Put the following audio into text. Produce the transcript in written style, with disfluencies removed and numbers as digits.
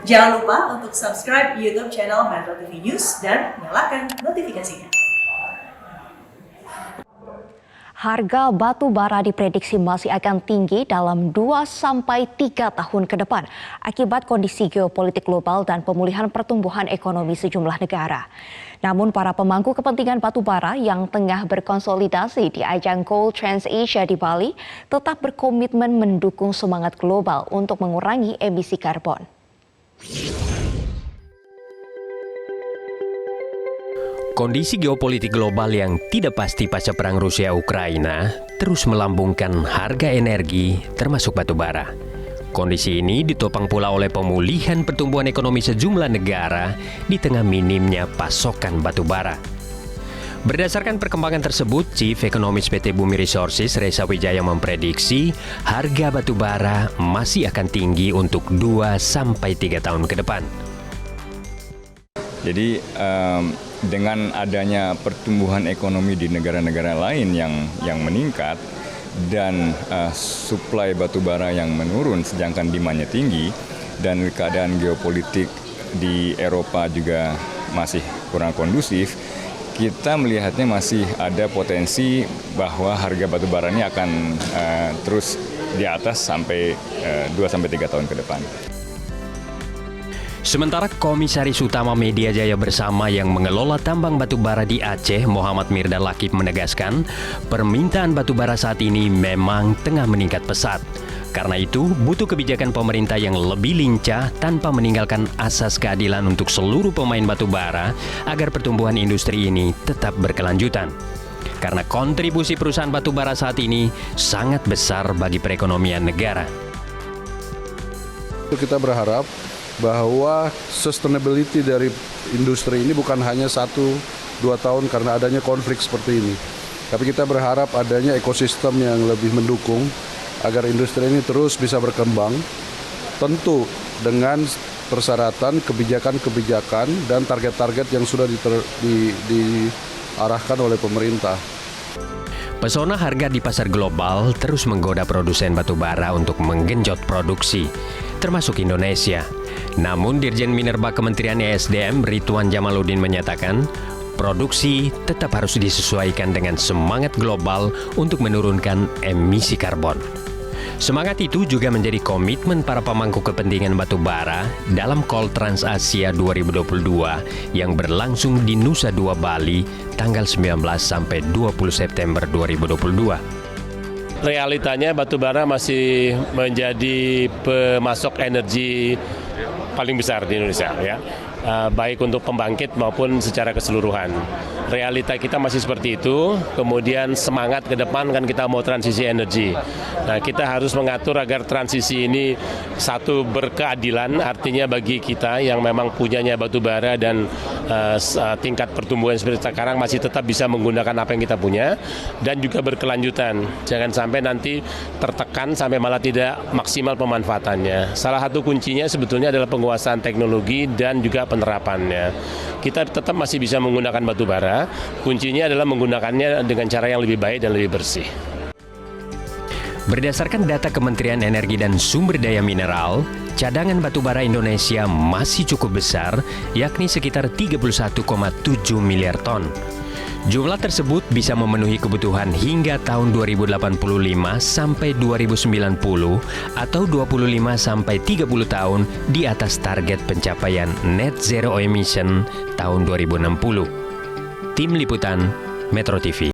Jangan lupa untuk subscribe YouTube channel Metro TV News dan nyalakan notifikasinya. Harga batu bara diprediksi masih akan tinggi dalam 2-3 tahun ke depan akibat kondisi geopolitik global dan pemulihan pertumbuhan ekonomi sejumlah negara. Namun para pemangku kepentingan batu bara yang tengah berkonsolidasi di ajang Gold Trans Asia di Bali tetap berkomitmen mendukung semangat global untuk mengurangi emisi karbon. Kondisi geopolitik global yang tidak pasti pasca perang Rusia-Ukraina terus melambungkan harga energi termasuk batu bara. Kondisi ini ditopang pula oleh pemulihan pertumbuhan ekonomi sejumlah negara di tengah minimnya pasokan batu bara. Berdasarkan perkembangan tersebut, Chief Economist PT Bumi Resources Reza Wijaya memprediksi harga batu bara masih akan tinggi untuk 2-3 tahun ke depan. Jadi dengan adanya pertumbuhan ekonomi di negara-negara lain yang meningkat dan suplai batu bara yang menurun sedangkan demand-nya tinggi dan keadaan geopolitik di Eropa juga masih kurang kondusif, kita melihatnya masih ada potensi bahwa harga batu bara ini akan terus di atas sampai 2-3 tahun ke depan. Sementara Komisaris Utama Media Jaya Bersama yang mengelola tambang batu bara di Aceh, Muhammad Mirda Lakib menegaskan, permintaan batu bara saat ini memang tengah meningkat pesat. Karena itu, butuh kebijakan pemerintah yang lebih lincah tanpa meninggalkan asas keadilan untuk seluruh pemain batu bara agar pertumbuhan industri ini tetap berkelanjutan. Karena kontribusi perusahaan batu bara saat ini sangat besar bagi perekonomian negara. Kita berharap bahwa sustainability dari industri ini bukan hanya 1-2 tahun karena adanya konflik seperti ini. Tapi kita berharap adanya ekosistem yang lebih mendukung agar industri ini terus bisa berkembang. Tentu dengan persyaratan kebijakan-kebijakan dan target-target yang sudah diarahkan oleh pemerintah. Pesona harga di pasar global terus menggoda produsen batu bara untuk menggenjot produksi, termasuk Indonesia. Namun Dirjen Minerba Kementerian ESDM Ridwan Jamaluddin menyatakan, produksi tetap harus disesuaikan dengan semangat global untuk menurunkan emisi karbon. Semangat itu juga menjadi komitmen para pemangku kepentingan batu bara dalam Call Trans Asia 2022 yang berlangsung di Nusa Dua Bali tanggal 19 sampai 20 September 2022. Realitanya batu bara masih menjadi pemasok energi paling besar di Indonesia, ya, baik untuk pembangkit maupun secara keseluruhan. Realita kita masih seperti itu, kemudian semangat ke depan kan kita mau transisi energi. Nah, kita harus mengatur agar transisi ini satu berkeadilan, artinya bagi kita yang memang punyanya batu bara dan tingkat pertumbuhan seperti sekarang masih tetap bisa menggunakan apa yang kita punya dan juga berkelanjutan. Jangan sampai nanti tertekan sampai malah tidak maksimal pemanfaatannya. Salah satu kuncinya sebetulnya adalah penguasaan teknologi dan juga penerapannya. Kita tetap masih bisa menggunakan batu bara, kuncinya adalah menggunakannya dengan cara yang lebih baik dan lebih bersih. Berdasarkan data Kementerian Energi dan Sumber Daya Mineral, cadangan batu bara Indonesia masih cukup besar, yakni sekitar 31,7 miliar ton. Jumlah tersebut bisa memenuhi kebutuhan hingga tahun 2085 sampai 2090 atau 25 sampai 30 tahun di atas target pencapaian net zero emission tahun 2060. Tim Liputan Metro TV.